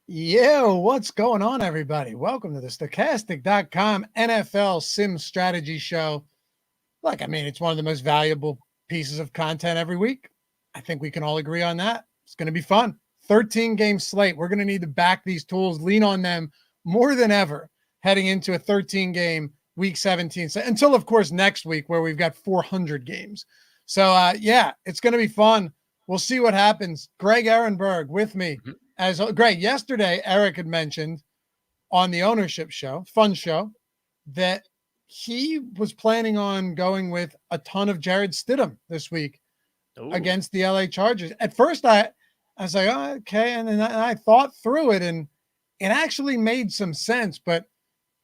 Yo, what's going on, everybody? Welcome to the Stokastic.com NFL Sim Strategy Show. Look, it's one of the most valuable pieces of content every week. I think we can all agree on that. It's going to be fun. 13-game slate. We're going to need to back these tools, lean on them more than ever heading into a 13-game Week 17. So, until, of course, next week where we've got 400 games. So, yeah, it's going to be fun. We'll see what happens. Greg Ehrenberg with me. As Greg, yesterday, Eric had mentioned on the ownership show, fun show, that he was planning on going with a ton of Jared Stidham this week against the LA Chargers. At first, I was like, oh, okay. And then I thought through it, and it actually made some sense. But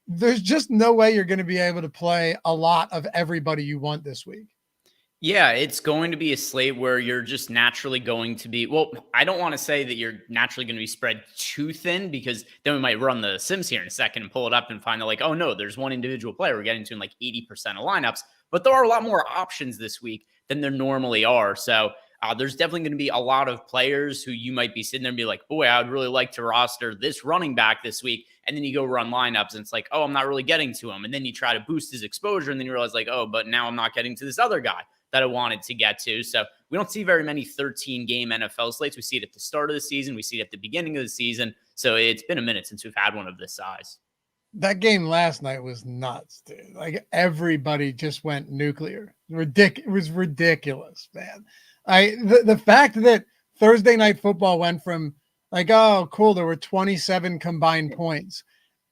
there's just no way you're going to be able to play a lot of everybody you want this week. Yeah, it's going to be a slate where you're just naturally going to be, well, I don't want to say that you're naturally going to be spread too thin, because then we might run the Sims here in a second and pull it up and find out like, oh no, there's one individual player we're getting to in like 80% of lineups, but there are a lot more options this week than there normally are. So there's definitely going to be a lot of players who you might be sitting there and be like, boy, I would really like to roster this running back this week. And then you go run lineups and it's like, oh, I'm not really getting to him. And then you try to boost his exposure and then you realize like, oh, but now I'm not getting to this other guy that I wanted to get to. So we don't see very many 13-game NFL slates. We see it at the start of the season. We see it at the beginning of the season. So it's been a minute since we've had one of this size. That game last night was nuts, dude. Like, everybody just went nuclear. It was ridiculous, man. The fact that Thursday Night Football went from like, oh, cool, there were 27 combined points,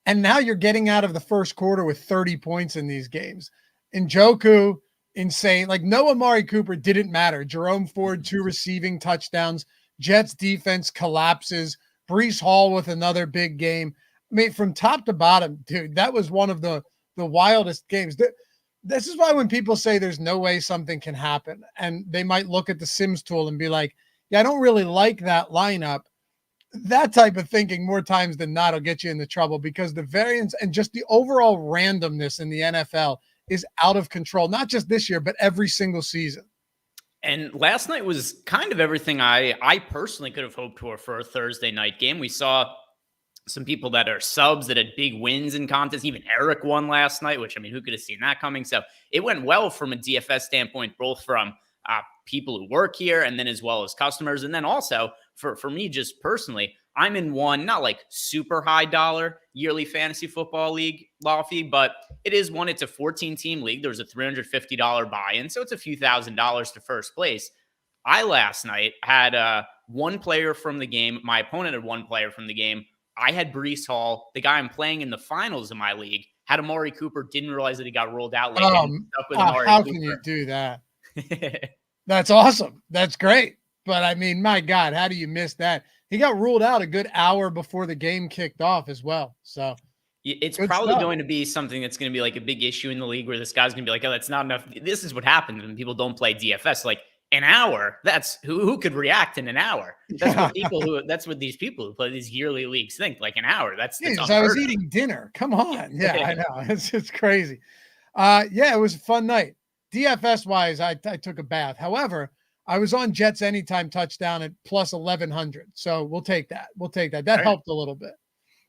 and now you're getting out of the first quarter with 30 points in these games. Njoku, insane. Like, no Amari Cooper didn't matter. Jerome Ford, 2 receiving touchdowns. Jets defense collapses. Breece Hall with another big game. From top to bottom, dude, that was one of the wildest games. This is why when people say there's no way something can happen, and they might look at the Sims tool and be like, yeah, I don't really like that lineup. That type of thinking more times than not will get you into trouble, because the variance and just the overall randomness in the NFL is out of control, not just this year, but every single season. And last night was kind of everything I personally could have hoped for a Thursday night game. We saw some people that are subs that had big wins in contests. Even Eric won last night, which, who could have seen that coming? So it went well from a DFS standpoint, both from people who work here and then as well as customers. And then also for me, just personally, I'm in one, not like super high dollar yearly fantasy football league, Lofty, but it is one. It's a 14-team league. There's a $350 buy-in, so it's a few $1,000s to first place. I last night had one player from the game. My opponent had one player from the game. I had Breece Hall. The guy I'm playing in the finals of my league had Amari Cooper. Didn't realize that he got rolled out late. How can you do that? That's awesome. That's great. But my God, how do you miss that? He got ruled out a good hour before the game kicked off as well. So it's probably going to be something that's going to be like a big issue in the league, where this guy's going to be like, oh, that's not enough. This is what happens when people don't play DFS. Like, an hour, that's who could react in an hour. That's what these people who play these yearly leagues think. Like, an hour. That's I was eating dinner. Come on. Yeah, I know. It's crazy. Yeah, it was a fun night. DFS wise, I took a bath. However, I was on Jets anytime touchdown at plus 1,100. So we'll take that. That helped a little bit.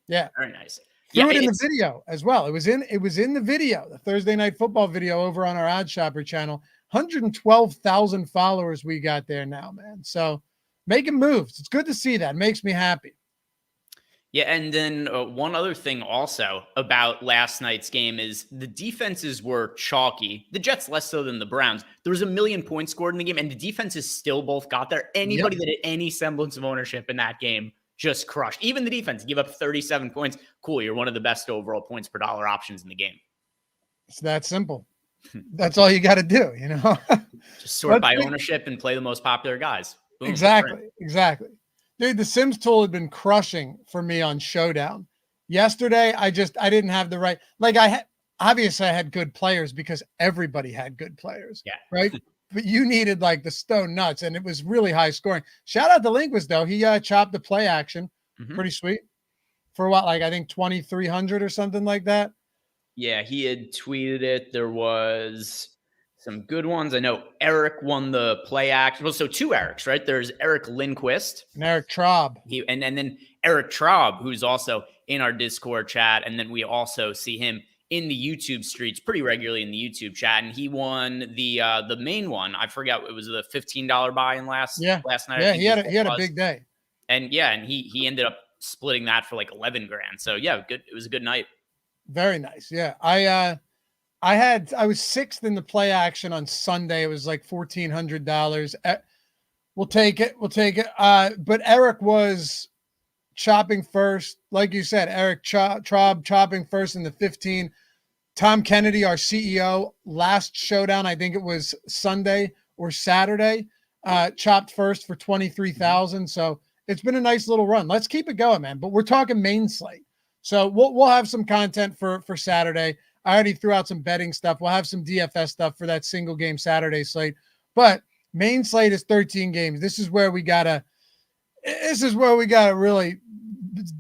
Yeah. Very nice. Threw it in the video as well. It was in the video, the Thursday Night Football video over on our Odd Shopper channel. 112,000 followers we got there now, man. So making moves. It's good to see that. It makes me happy. Yeah, and then one other thing also about last night's game is the defenses were chalky. The Jets less so than the Browns. There was 1 million points scored in the game, and the defenses still both got there. Anybody that had any semblance of ownership in that game just crushed. Even the defense give up 37 points. Cool, you're one of the best overall points per dollar options in the game. It's that simple. That's all you got to do, Just sort by ownership and play the most popular guys. Boom, exactly. Dude, the Sims tool had been crushing for me on Showdown. Yesterday, I didn't have the right, obviously I had good players because everybody had good players. Yeah. Right. But you needed like the stone nuts, and it was really high scoring. Shout out to Linquist though. He chopped the play action. Pretty sweet. For what, I think 2,300 or something like that. Yeah, he had tweeted it. There was Some good ones. I know Eric won the play action. Well, so two Erics, right? There's Eric Lindquist. And Eric Traub. And then Eric Traub, who's also in our Discord chat. And then we also see him in the YouTube streets pretty regularly in the YouTube chat. And he won the main one. I forgot, it was the $15 buy-in last night. Yeah, he had a big day. And he ended up splitting that for like 11 grand. So yeah, good. It was a good night. Very nice. Yeah. I was sixth in the play action on Sunday. It was like $1,400. We'll take it. But Eric was chopping first. Like you said, Eric Traub chopping first in the 15. Tom Kennedy, our CEO, last showdown, I think it was Sunday or Saturday, chopped first for 23,000. So it's been a nice little run. Let's keep it going, man. But we're talking main slate. So we'll have some content for Saturday. I already threw out some betting stuff. We'll have some DFS stuff for that single game Saturday slate. But main slate is 13 games. This is where we gotta really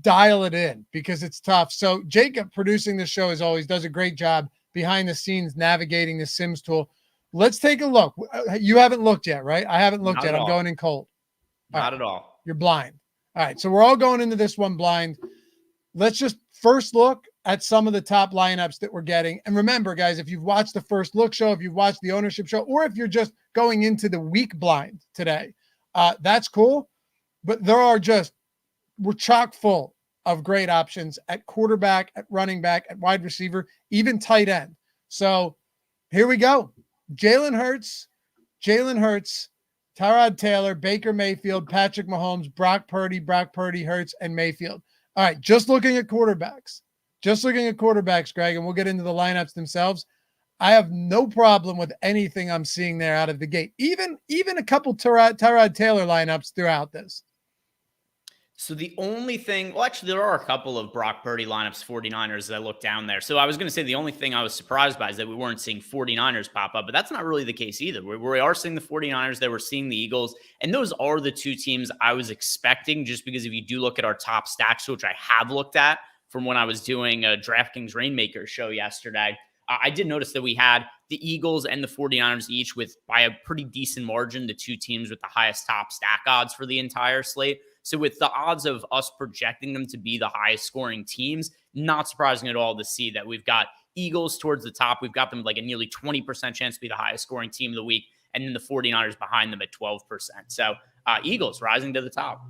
dial it in because it's tough. So Jacob, producing the show as always, does a great job behind the scenes navigating the Sims tool. Let's take a look. You haven't looked yet, right? I haven't looked yet. I'm going in cold. Not at all. You're blind. All right. So we're all going into this one blind. Let's just first look at some of the top lineups that we're getting. And remember, guys, if you've watched the first look show, if you've watched the ownership show, or if you're just going into the week blind today, that's cool. But we're chock full of great options at quarterback, at running back, at wide receiver, even tight end. So here we go. Jalen Hurts, Tyrod Taylor, Baker Mayfield, Patrick Mahomes, Brock Purdy, Hurts, and Mayfield. All right, just looking at quarterbacks, Greg, and we'll get into the lineups themselves. I have no problem with anything I'm seeing there out of the gate, even a couple Tyrod Taylor lineups throughout this. So the only thing, well, actually, there are a couple of Brock Purdy lineups, 49ers, that I looked down there. So I was going to say the only thing I was surprised by is that we weren't seeing 49ers pop up, but that's not really the case either. We are seeing the 49ers, that we're seeing the Eagles, and those are the two teams I was expecting, just because if you do look at our top stacks, which I have looked at from when I was doing a DraftKings Rainmaker show yesterday, I did notice that we had the Eagles and the 49ers each with, by a pretty decent margin, the two teams with the highest top stack odds for the entire slate. So with the odds of us projecting them to be the highest scoring teams, not surprising at all to see that we've got Eagles towards the top. We've got them like a nearly 20% chance to be the highest scoring team of the week, and then the 49ers behind them at 12%. So Eagles rising to the top.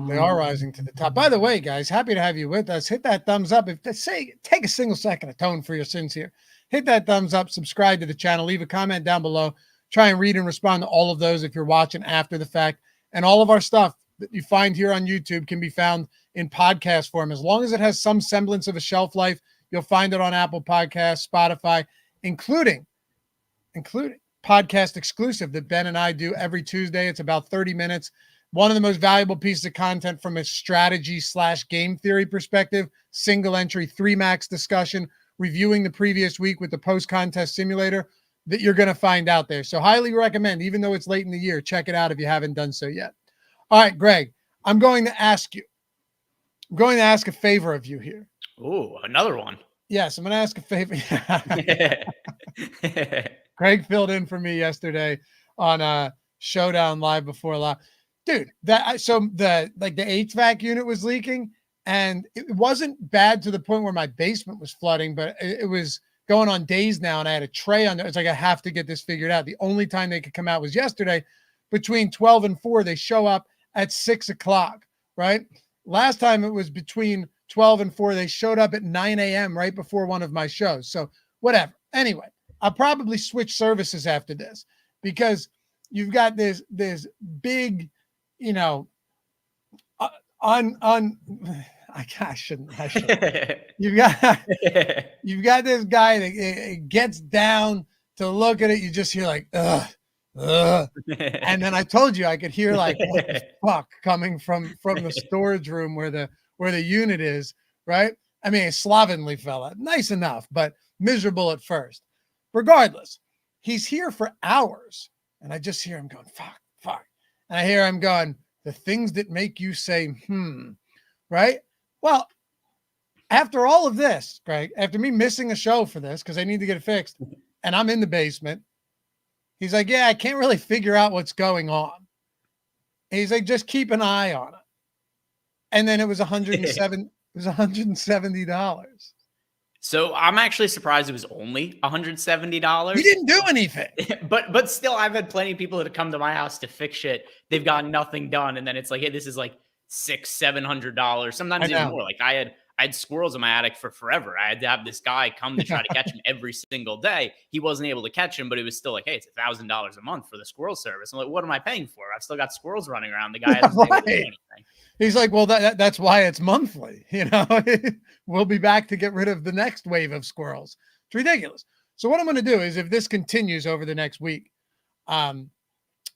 They are rising to the top. By the way, guys, happy to have you with us. Hit that thumbs up. Take a single second, atone for your sins here. Hit that thumbs up, subscribe to the channel, leave a comment down below. Try and read and respond to all of those if you're watching after the fact. And all of our stuff that you find here on YouTube can be found in podcast form. As long as it has some semblance of a shelf life, you'll find it on Apple Podcasts, Spotify, including podcast exclusive that Ben and I do every Tuesday. It's about 30 minutes. One of the most valuable pieces of content from a strategy/game theory perspective, single entry 3-max discussion, reviewing the previous week with the post-contest simulator that you're going to find out there. So highly recommend, even though it's late in the year, check it out if you haven't done so yet. All right, Greg, I'm going to ask a favor of you here. Oh, another one. Yes, I'm going to ask a favor. Greg filled in for me yesterday on Showdown Live before live. Dude, the HVAC unit was leaking, and it wasn't bad to the point where my basement was flooding, but it was going on days now, and I had a tray on there. It's like, I have to get this figured out. The only time they could come out was yesterday. Between 12 and 4, they show up at 6 o'clock, right? Last time it was between 12 and 4. They showed up at 9 a.m. right before one of my shows. So whatever. Anyway, I'll probably switch services after this because you've got this big, I shouldn't. You've got this guy that gets down to look at it. You just hear like, ugh. And then I told you I could hear like, what the fuck, coming from the storage room where the unit is, right? I mean, a slovenly fella, nice enough, but miserable at first. Regardless, he's here for hours, and I just hear him going, fuck. And I hear him going, the things that make you say, right? Well, after all of this, Greg, after me missing a show for this, because I need to get it fixed, and I'm in the basement, He's like, yeah, I can't really figure out what's going on. And he's like, just keep an eye on it. And then it was $170. So I'm actually surprised it was only $170. He didn't do anything. but still, I've had plenty of people that have come to my house to fix shit. They've gotten nothing done, and then it's like, hey, this is like $600-700. Sometimes even more. Like I had squirrels in my attic for forever. I had to have this guy come to try to catch them every single day. He wasn't able to catch them, but it was still like, hey, it's $1,000 a month for the squirrel service. I'm like, what am I paying for? I've still got squirrels running around. The guy hasn't been able to do anything. He's like, well, that's why it's monthly. We'll be back to get rid of the next wave of squirrels. It's ridiculous. So what I'm going to do is, if this continues over the next week, I'm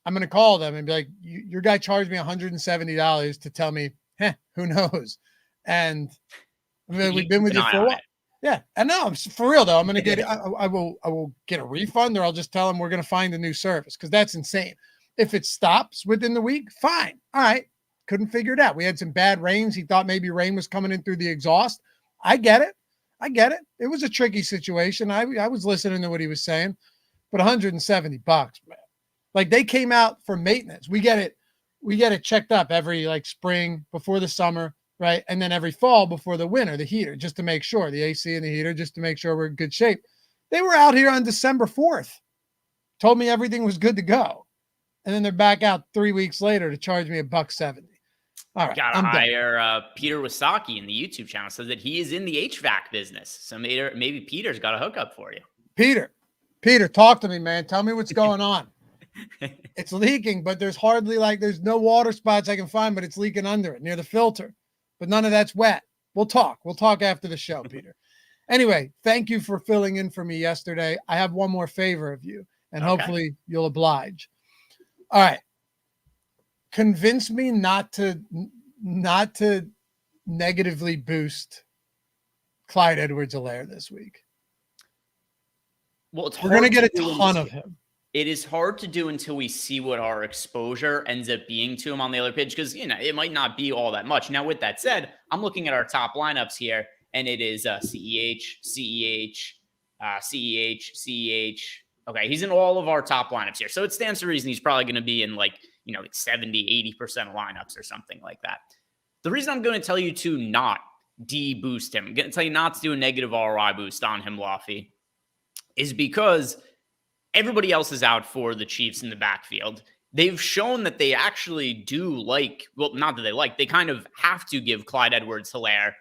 going to call them and be like, your guy charged me $170 to tell me, who knows? And we've been with you for a while. Yeah. And no, for real though, I'm going to get, I will get a refund, or I'll just tell them we're going to find a new service, because that's insane. If it stops within the week, fine. All right. Couldn't figure it out. We had some bad rains. He thought maybe rain was coming in through the exhaust. I get it. It was a tricky situation. I was listening to what he was saying, but $170, man. Like, they came out for maintenance. We get it checked up every like spring before the summer, right? And then every fall before the winter, the heater, just to make sure, the AC and the heater, just to make sure we're in good shape. They were out here on December 4th, told me everything was good to go. And then they're back out 3 weeks later to charge me $170. All right, gotta hire Peter Wasaki in the YouTube channel. Says that he is in the HVAC business. So maybe Peter's got a hookup for you. Peter, talk to me, man. Tell me what's going on. It's leaking, but there's no water spots I can find, but it's leaking under it near the filter. But none of that's wet. We'll talk after the show, Peter. Anyway, thank you for filling in for me yesterday. I have one more favor of you, and hopefully you'll oblige. All right. Convince me not to negatively boost Clyde Edwards-Helaire this week. Well, we're going to get a ton of him. It is hard to do until we see what our exposure ends up being to him on the other pitch, because it might not be all that much. Now, with that said, I'm looking at our top lineups here, and it is CEH, CEH. Okay, he's in all of our top lineups here, so it stands to reason he's probably going to be in like 70, 80% of lineups or something like that. The reason I'm going to tell you to not de-boost him, I'm going to tell you not to do a negative ROI boost on him, Laffy, is because everybody else is out for the Chiefs in the backfield. They've shown that they actually do they kind of have to give Clyde Edwards-Helaire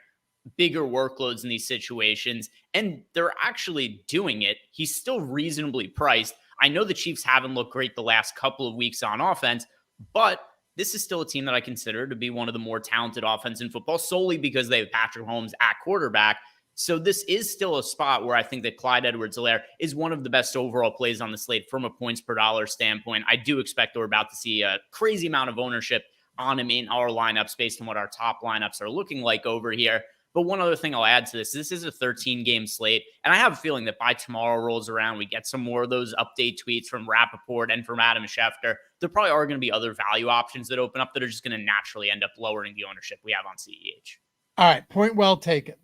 bigger workloads in these situations, and they're actually doing it. He's still reasonably priced. I know the Chiefs haven't looked great the last couple of weeks on offense, but this is still a team that I consider to be one of the more talented offense in football, solely because they have Patrick Mahomes at quarterback. So this is still a spot where I think that Clyde Edwards-Helaire is one of the best overall plays on the slate from a points per dollar standpoint. I do expect we're about to see a crazy amount of ownership on him in our lineups based on what our top lineups are looking like over here. But one other thing I'll add to this is a 13-game slate, and I have a feeling that by tomorrow rolls around, we get some more of those update tweets from Rappaport and from Adam Schefter. There probably are going to be other value options that open up that are just going to naturally end up lowering the ownership we have on CEH. All right, point well taken.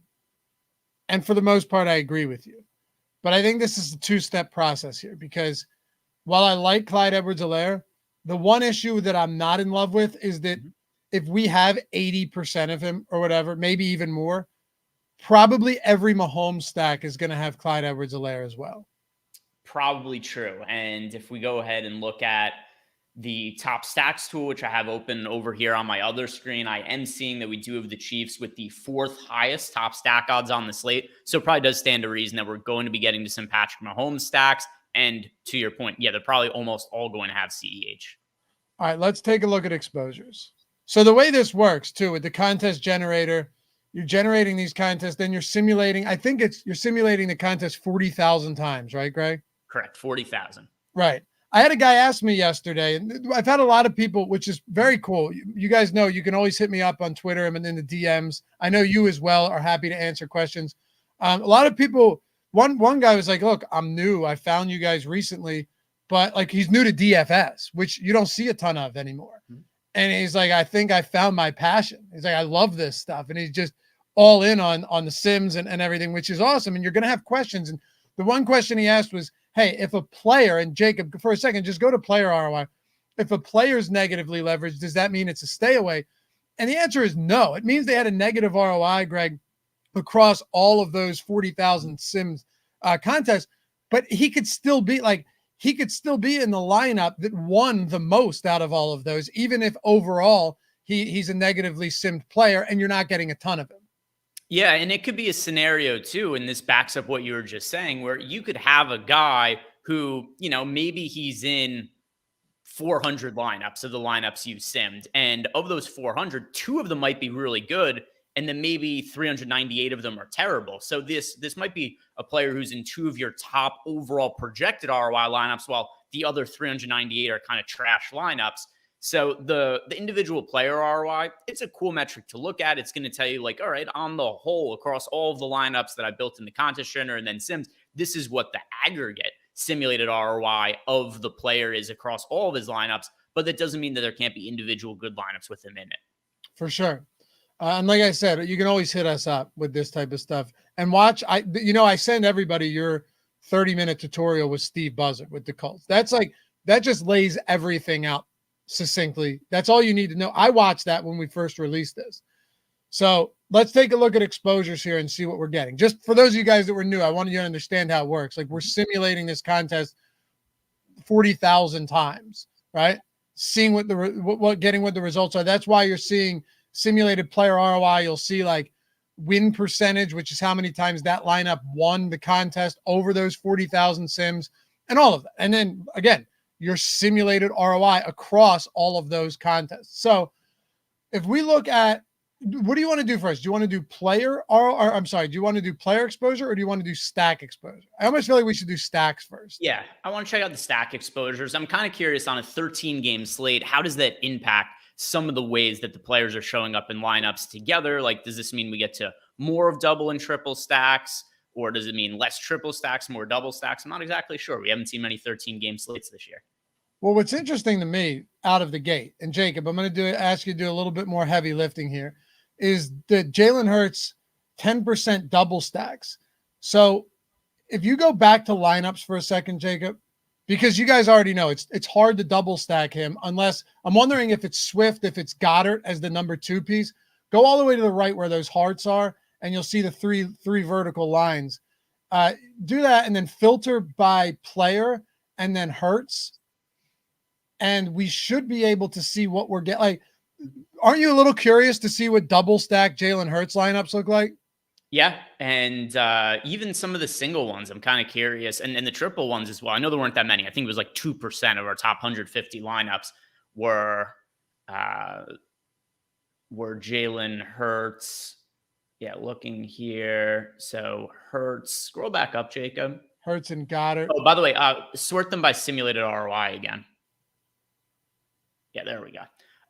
And for the most part, I agree with you. But I think this is a two-step process here, because while I like Clyde Edwards-Helaire, the one issue that I'm not in love with is that if we have 80% of him or whatever, maybe even more, probably every Mahomes stack is going to have Clyde Edwards-Helaire as well. Probably true. And if we go ahead and look at the top stacks tool, which I have open over here on my other screen, I am seeing that we do have the Chiefs with the fourth highest top stack odds on the slate. So it probably does stand to reason that we're going to be getting to some Patrick Mahomes stacks. And to your point, they're probably almost all going to have CEH. All right, let's take a look at exposures. So the way this works too, with the contest generator, you're generating these contests, then you're simulating. You're simulating the contest 40,000 times, right, Greg? Correct. 40,000. Right. I had a guy ask me yesterday, and I've had a lot of people, which is very cool. You guys know you can always hit me up on Twitter and in the DMs. I know you as well are happy to answer questions. A lot of people, one guy was like, look, I'm new. I found you guys recently, but like he's new to DFS, which you don't see a ton of anymore. Mm-hmm. And he's like, I think I found my passion. He's like, I love this stuff. And he's just all in on the Sims and everything, which is awesome. And you're going to have questions. And the one question he asked was, hey, if a player, and Jacob, for a second, just go to player ROI. If a player's negatively leveraged, does that mean it's a stay away? And the answer is no. It means they had a negative ROI, Greg, across all of those 40,000 Sims contests. But he could still be in the lineup that won the most out of all of those, even if overall he's a negatively simmed player and you're not getting a ton of him. Yeah, and it could be a scenario too, and this backs up what you were just saying, where you could have a guy who, maybe he's in 400 lineups of the lineups you simmed, and of those 400, 2 of them might be really good, and then maybe 398 of them are terrible. So this might be a player who's in 2 of your top overall projected ROI lineups, while the other 398 are kind of trash lineups. So the individual player ROI, it's a cool metric to look at. It's going to tell you, like, all right, on the whole, across all of the lineups that I built in the contest trainer and then Sims, this is what the aggregate simulated ROI of the player is across all of his lineups. But that doesn't mean that there can't be individual good lineups with him in it. For sure. And like I said, you can always hit us up with this type of stuff. And watch, I send everybody your 30-minute tutorial with Steve Buzzard with the Colts. That just lays everything out succinctly. That's all you need to know. I watched that when we first released this. So let's take a look at exposures here and see what we're getting. Just for those of you guys that were new, I wanted you to understand how it works. Like, we're simulating this contest 40,000 times, right? Seeing what the results are. That's why you're seeing simulated player ROI. You'll see like win percentage, which is how many times that lineup won the contest over those 40,000 sims and all of that. And then again, your simulated ROI across all of those contests. So if we look at, what do you want to do first? Do you want to do player do you want to do player exposure, or do you want to do stack exposure? I almost feel like we should do stacks first. Yeah, I want to check out the stack exposures. I'm kind of curious, on a 13-game slate, how does that impact some of the ways that the players are showing up in lineups together? Like, does this mean we get to more of double and triple stacks? Or does it mean less triple stacks, more double stacks? I'm not exactly sure. We haven't seen many 13-game slates this year. Well, what's interesting to me out of the gate, and Jacob, I'm going to ask you to do a little bit more heavy lifting here, is the Jalen Hurts 10% double stacks. So if you go back to lineups for a second, Jacob, because you guys already know it's hard to double stack him, unless, I'm wondering if it's Swift, if it's Goddard as the number 2 piece. Go all the way to the right where those hearts are, and you'll see the three vertical lines. Do that and then filter by player and then Hurts. And we should be able to see what we're getting. Like, aren't you a little curious to see what double stack Jalen Hurts lineups look like? Yeah, and even some of the single ones, I'm kind of curious, and the triple ones as well. I know there weren't that many. I think it was like 2% of our top 150 lineups were Jalen Hurts. Yeah, looking here. So Hurts, scroll back up, Jacob. Hurts and Goddard. Oh, by the way, sort them by simulated ROI again. Yeah, there we go.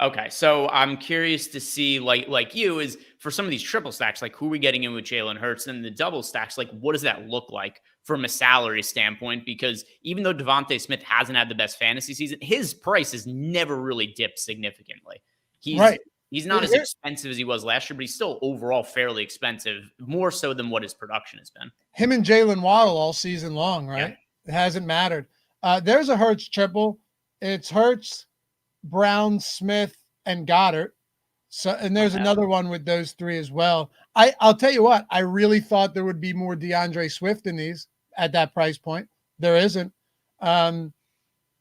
Okay, so I'm curious to see, like you, is for some of these triple stacks, like, who are we getting in with Jalen Hurts? And the double stacks, like, what does that look like from a salary standpoint? Because even though Devontae Smith hasn't had the best fantasy season, his price has never really dipped significantly. He's not as expensive as he was last year, but he's still overall fairly expensive, more so than what his production has been. Him and Jalen Waddle all season long, right? Yeah. It hasn't mattered. There's a Hurts triple. It's Hurts, Brown, Smith, and Goddard. So, and there's another one with those 3 as well. I'll tell you what, I really thought there would be more DeAndre Swift in these at that price point. There isn't.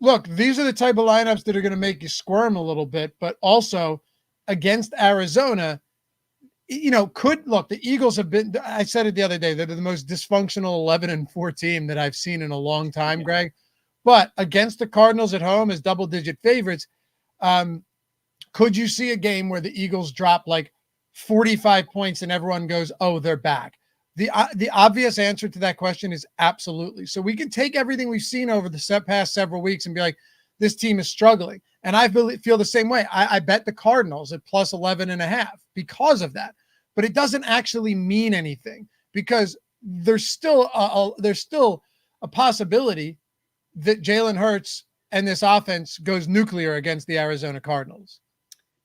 Look, these are the type of lineups that are going to make you squirm a little bit, but also against Arizona, the Eagles have been, I said it the other day, they're the most dysfunctional 11-4 team that I've seen in a long time, Greg. But against the Cardinals at home as double-digit favorites, could you see a game where the Eagles drop like 45 points and everyone goes, oh, they're back? The obvious answer to that question is absolutely. So we can take everything we've seen over the past several weeks and be like, this team is struggling. And I feel the same way. I bet the Cardinals at plus 11.5 because of that. But it doesn't actually mean anything, because there's still a possibility that Jalen Hurts and this offense goes nuclear against the Arizona Cardinals.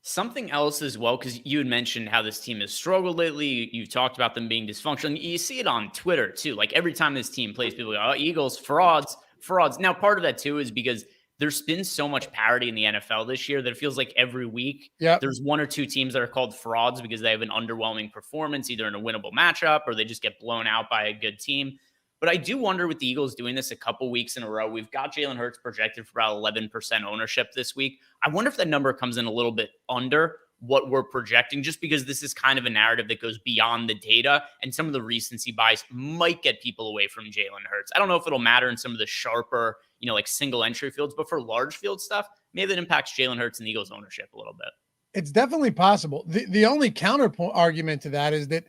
Something else as well, because you had mentioned how this team has struggled lately. You've talked about them being dysfunctional. You see it on Twitter too. Like, every time this team plays, people go, oh, Eagles, frauds. frauds. Now, part of that too is because there's been so much parity in the NFL this year that it feels like every week there's one or two teams that are called frauds because they have an underwhelming performance, either in a winnable matchup or they just get blown out by a good team. But I do wonder with the Eagles doing this a couple weeks in a row, we've got Jalen Hurts projected for about 11% ownership this week. I wonder if that number comes in a little bit under what we're projecting, just because this is kind of a narrative that goes beyond the data, and some of the recency bias might get people away from Jalen Hurts. I don't know if it'll matter in some of the sharper, like single entry fields, but for large field stuff, maybe that impacts Jalen Hurts and the Eagles ownership a little bit. It's definitely possible. The only counterpoint argument to that is that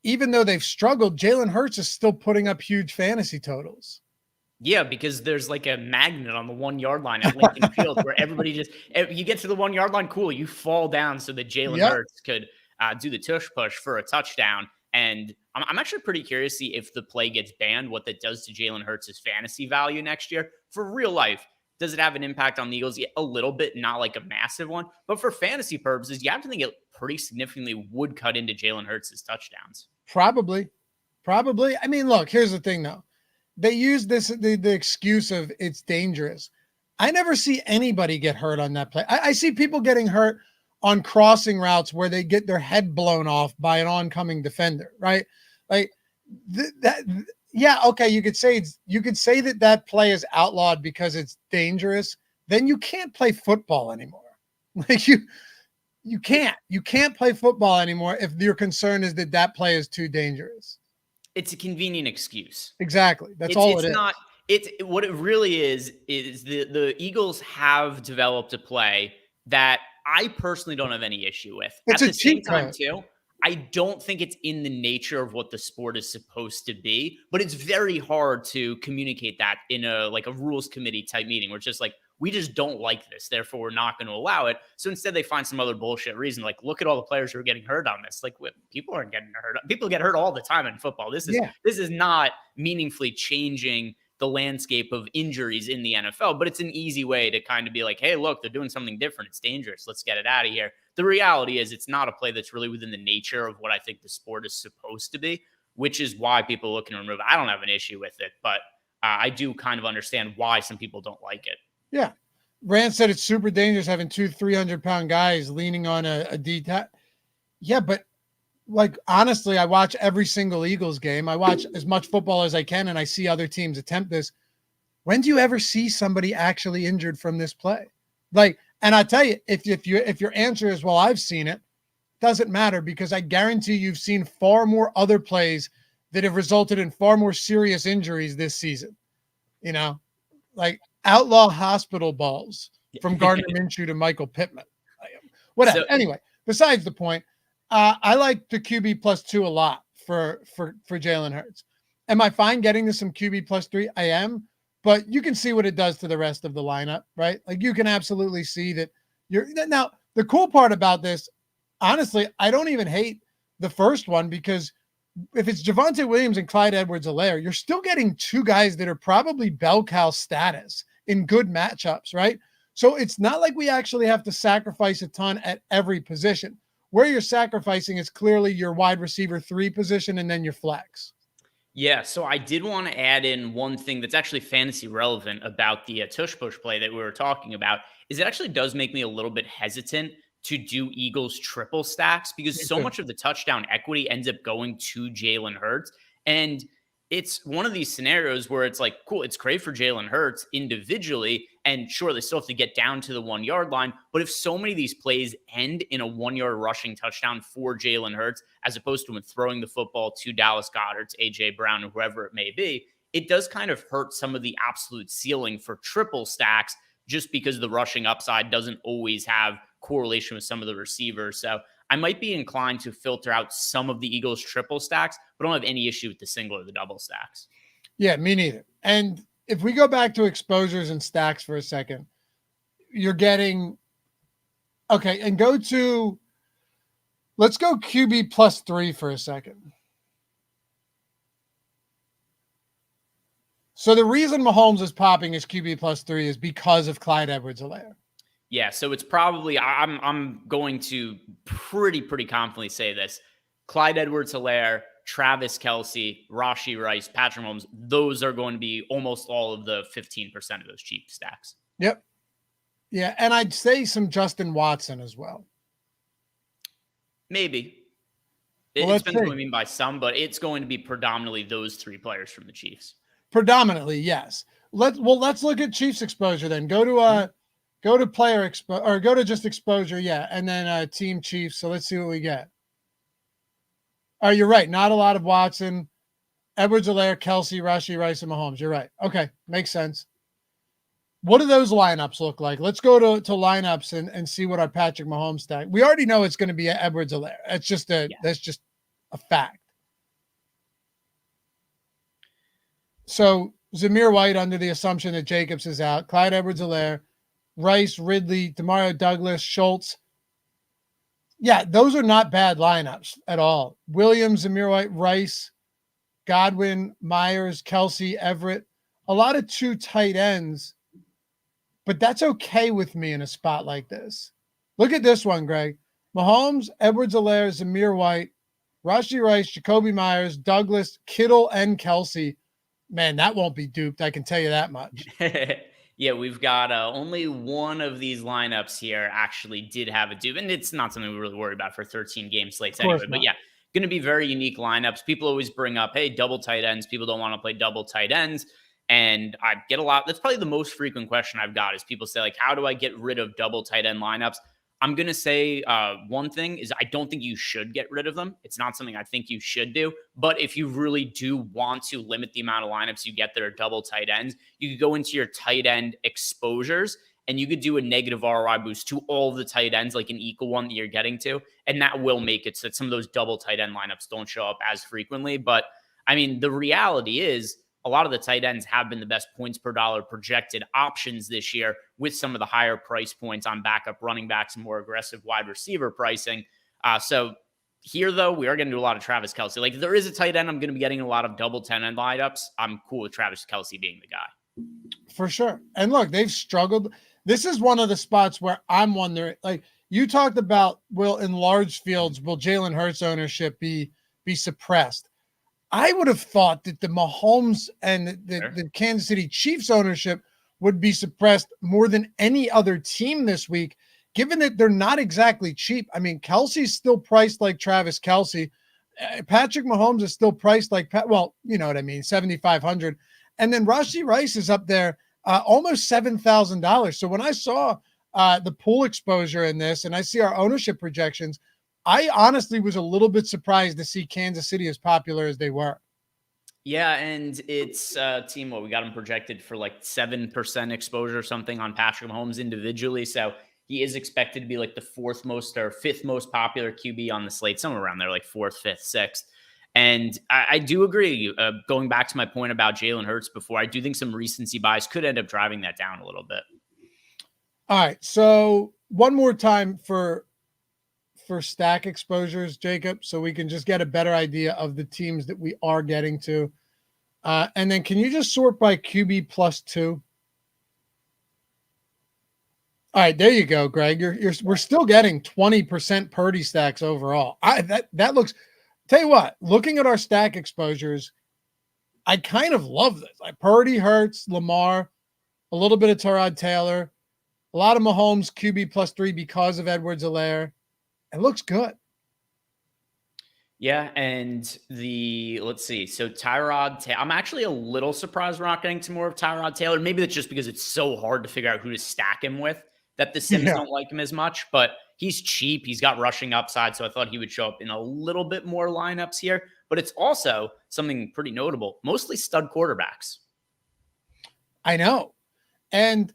even though they've struggled, Jalen Hurts is still putting up huge fantasy totals. Yeah, because there's like a magnet on the 1 yard line at Lincoln Field where everybody you get to the 1 yard line, cool, you fall down so that Jalen Hurts could do the tush push for a touchdown. And I'm actually pretty curious to see if the play gets banned, what that does to Jalen Hurts' fantasy value next year. For real life, does it have an impact on the Eagles? Yeah, a little bit, not like a massive one. But for fantasy purposes, you have to think it pretty significantly would cut into Jalen Hurts' touchdowns. Probably. I mean, look, here's the thing, though. They use the excuse of it's dangerous. I never see anybody get hurt on that play. I see people getting hurt on crossing routes where they get their head blown off by an oncoming defender, right? Like yeah, okay, you could say that play is outlawed because it's dangerous. Then you can't play football anymore. Like you can't play football anymore if your concern is that play is too dangerous. It's a convenient excuse. Exactly. That's all it is. It's what it really is the Eagles have developed a play that I personally don't have any issue with. It's at the same time, too, I don't think it's in the nature of what the sport is supposed to be, but it's very hard to communicate that in a rules committee type meeting where it's just like, we just don't like this, therefore we're not going to allow it. So instead they find some other bullshit reason, like, look at all the players who are getting hurt on this. Like, people aren't getting hurt. People get hurt all the time in football. This is not meaningfully changing the landscape of injuries in the NFL, but it's an easy way to kind of be like, hey, look, they're doing something different. It's dangerous. Let's get it out of here. The reality is it's not a play that's really within the nature of what I think the sport is supposed to be, which is why people are looking to remove it. I don't have an issue with it, but I do kind of understand why some people don't like it. Yeah. Rand said it's super dangerous having 2 300-pound guys leaning on a D-tap. Yeah, but honestly, I watch every single Eagles game. I watch as much football as I can, and I see other teams attempt this. When do you ever see somebody actually injured from this play? And I tell you, if your answer is, well, I've seen it, doesn't matter, because I guarantee you've seen far more other plays that have resulted in far more serious injuries this season. Outlaw hospital balls from Gardner Minshew to Michael Pittman. Whatever. So, anyway, besides the point, I like the QB +2 a lot for Jalen Hurts. Am I fine getting to some QB +3? I am, but you can see what it does to the rest of the lineup, right? Like, you can absolutely see that now the cool part about this, honestly, I don't even hate the first one, because if it's Javonte Williams and Clyde Edwards-Helaire, you're still getting two guys that are probably bell cow status in good matchups, right? So it's not like we actually have to sacrifice a ton at every position. Where you're sacrificing is clearly your wide receiver 3 position and then your flex. Yeah, so I did want to add in one thing that's actually fantasy relevant about the tush push play that we were talking about, is it actually does make me a little bit hesitant to do Eagles triple stacks, because so much of the touchdown equity ends up going to Jalen Hurts. And it's one of these scenarios where it's like, cool, it's great for Jalen Hurts individually, and sure, they still have to get down to the 1 yard line. But if so many of these plays end in a 1 yard rushing touchdown for Jalen Hurts, as opposed to him throwing the football to Dallas Goedert, AJ Brown, or whoever it may be, it does kind of hurt some of the absolute ceiling for triple stacks, just because the rushing upside doesn't always have correlation with some of the receivers. So I might be inclined to filter out some of the Eagles triple stacks, but I don't have any issue with the single or the double stacks. Yeah, me neither. And if we go back to exposures and stacks for a second, you're getting, okay, and let's go QB +3 for a second. So the reason Mahomes is popping as QB +3 is because of Clyde Edwards-Helaire. Yeah, so it's probably, I'm going to pretty confidently say this. Clyde Edwards-Helaire, Travis Kelce, Rashee Rice, Patrick Mahomes, those are going to be almost all of the 15% of those cheap stacks. Yep. Yeah, and I'd say some Justin Watson as well. Maybe. Well, It depends what I mean by some, but it's going to be predominantly those three players from the Chiefs. Predominantly, yes. Let's look at Chiefs exposure then. Go to player exposure, or go to just exposure, yeah, and then team Chiefs. So let's see what we get. Oh, you're right. Not a lot of Watson, Edwards-Helaire, Kelce, Rashee Rice, and Mahomes. You're right. Okay, makes sense. What do those lineups look like? Let's go to lineups and see what our Patrick Mahomes stack. We already know it's going to be Edwards-Helaire. That's just a fact. So Zamir White, under the assumption that Jacobs is out, Clyde Edwards-Helaire, Rice, Ridley, Demario Douglas, Schultz. Yeah, those are not bad lineups at all. Williams, Zamir White, Rice, Godwin, Myers, Kelce, Everett. A lot of 2 tight ends, but that's okay with me in a spot like this. Look at this one, Greg. Mahomes, Edwards-Helaire, Zamir White, Rashee Rice, Jacoby Myers, Douglas, Kittle, and Kelce. Man, that won't be duped. I can tell you that much. Yeah, we've got only one of these lineups here actually did have a dupe, and it's not something we really worry about for 13 game slates anyway. But yeah, going to be very unique lineups. People always bring up, hey, double tight ends. People don't want to play double tight ends. And I get a lot. That's probably the most frequent question I've got is people say, like, how do I get rid of double tight end lineups? I'm going to say one thing is I don't think you should get rid of them. It's not something I think you should do. But if you really do want to limit the amount of lineups you get that are double tight ends, you could go into your tight end exposures and you could do a negative ROI boost to all of the tight ends, like an equal one that you're getting to. And that will make it so that some of those double tight end lineups don't show up as frequently. But I mean, the reality is, a lot of the tight ends have been the best points per dollar projected options this year with some of the higher price points on backup running backs and more aggressive wide receiver pricing. So here, though, we are going to do a lot of Travis Kelce. Like, if there is a tight end, I'm going to be getting a lot of double 10 end lineups. I'm cool with Travis Kelce being the guy. For sure. And look, they've struggled. This is one of the spots where I'm wondering, like you talked about, in large fields, will Jalen Hurts ownership be suppressed? I would have thought that the Mahomes and the Kansas City Chiefs ownership would be suppressed more than any other team this week, given that they're not exactly cheap. I mean, Kelsey's still priced like Travis Kelce. Patrick Mahomes is still priced like, you know what I mean, 7,500. And then Rashee Rice is up there almost $7,000. So when I saw the pool exposure in this and I see our ownership projections, I honestly was a little bit surprised to see Kansas City as popular as they were. Yeah, and it's a team, we got him projected for like 7% exposure or something on Patrick Mahomes individually. So he is expected to be like the 4th most or 5th most popular QB on the slate, somewhere around there, like 4th, 5th, 6th. And I do agree, going back to my point about Jalen Hurts before, I do think some recency bias could end up driving that down a little bit. All right, so one more time for stack exposures, Jacob, so we can just get a better idea of the teams that we are getting to. And then can you just sort by QB +2? All right, there you go, Greg. We're still getting 20% Purdy stacks overall. That looks, tell you what, looking at our stack exposures, I kind of love this. Like Purdy, Hurts, Lamar, a little bit of Tyrod Taylor, a lot of Mahomes QB +3 because of Edwards-Helaire. It looks good. Yeah, and let's see. So Tyrod, I'm actually a little surprised we're not getting to more of Tyrod Taylor. Maybe that's just because it's so hard to figure out who to stack him with that the Sims don't like him as much, but he's cheap. He's got rushing upside, so I thought he would show up in a little bit more lineups here. But it's also something pretty notable, mostly stud quarterbacks. I know. And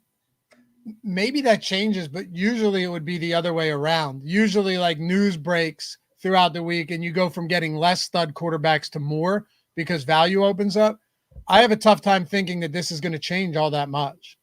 maybe that changes, but usually it would be the other way around. Usually like news breaks throughout the week and you go from getting less stud quarterbacks to more because value opens up. I have a tough time thinking that this is going to change all that much.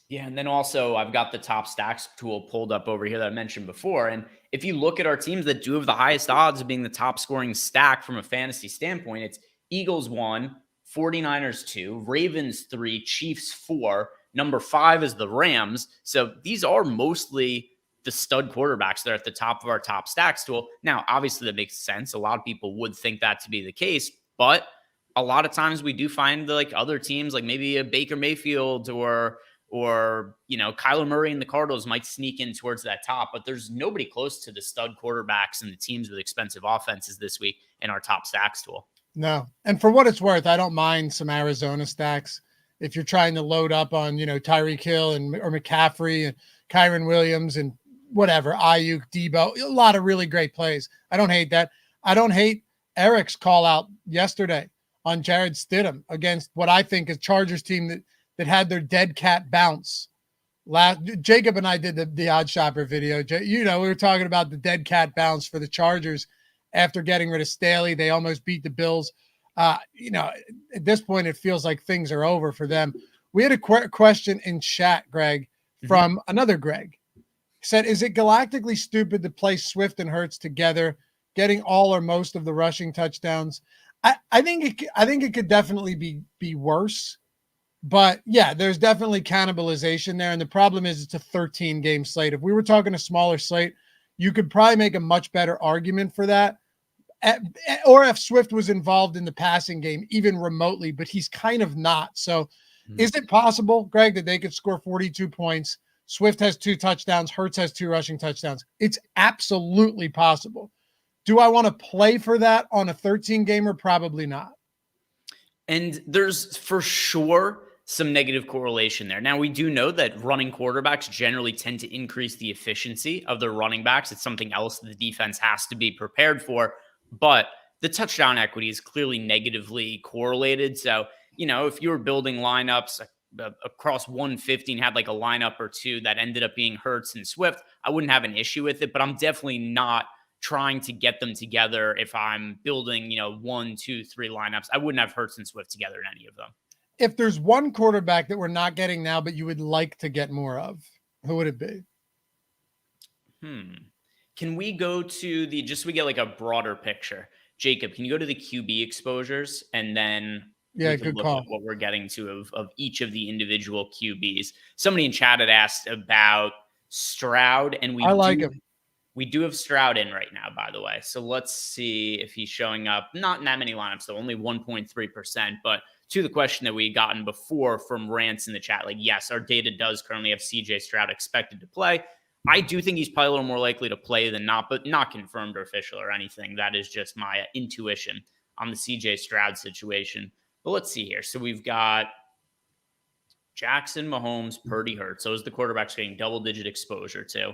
Yeah, and then also I've got the top stacks tool pulled up over here that I mentioned before. And if you look at our teams that do have the highest odds of being the top scoring stack from a fantasy standpoint, it's Eagles 1, 49ers 2, Ravens 3, Chiefs 4, number 5 is the Rams. So these are mostly the stud quarterbacks that are at the top of our top stacks tool. Now, obviously that makes sense. A lot of people would think that to be the case, but a lot of times we do find like other teams, like maybe a Baker Mayfield or Kyler Murray and the Cardinals might sneak in towards that top, but there's nobody close to the stud quarterbacks and the teams with expensive offenses this week in our top stacks tool. No. And for what it's worth, I don't mind some Arizona stacks. If you're trying to load up on, Tyreek Hill or McCaffrey and Kyron Williams and whatever, Ayuk, Debo, a lot of really great plays. I don't hate that. I don't hate Eric's call out yesterday on Jared Stidham against what I think is Chargers team that had their dead cat bounce. Jacob and I did the Odd Shopper video. We were talking about the dead cat bounce for the Chargers after getting rid of Staley. They almost beat the Bills. At this point, it feels like things are over for them. We had a question in chat, Greg, from another Greg. He said, is it galactically stupid to play Swift and Hurts together, getting all or most of the rushing touchdowns? I think it could definitely be worse. But yeah, there's definitely cannibalization there. And the problem is it's a 13-game slate. If we were talking a smaller slate, you could probably make a much better argument for that. Or if Swift was involved in the passing game, even remotely, but he's kind of not. So is it possible, Greg, that they could score 42 points? Swift has 2 touchdowns. Hurts has 2 rushing touchdowns. It's absolutely possible. Do I want to play for that on a 13-gamer? Probably not. And there's for sure some negative correlation there. Now, we do know that running quarterbacks generally tend to increase the efficiency of their running backs. It's something else that the defense has to be prepared for. But the touchdown equity is clearly negatively correlated. So, if you were building lineups across 150 and had like a lineup or two that ended up being Hurts and Swift, I wouldn't have an issue with it. But I'm definitely not trying to get them together. If I'm building, 1, 2, 3 lineups, I wouldn't have Hurts and Swift together in any of them. If there's one quarterback that we're not getting now, but you would like to get more of, who would it be? Can we go to just so we get like a broader picture? Jacob, can you go to the QB exposures and then we can look at what we're getting to of each of the individual QBs? Somebody in chat had asked about Stroud, and I like him. We do have Stroud in right now, by the way. So let's see if he's showing up. Not in that many lineups, though, only 1.3%. But to the question that we had gotten before from Rance in the chat, like, yes, our data does currently have CJ Stroud expected to play. I do think he's probably a little more likely to play than not, but not confirmed or official or anything. That is just my intuition on the CJ Stroud situation. But let's see here. So we've got Jackson, Mahomes, Purdy, Hurts. Those are the quarterbacks getting double-digit exposure to.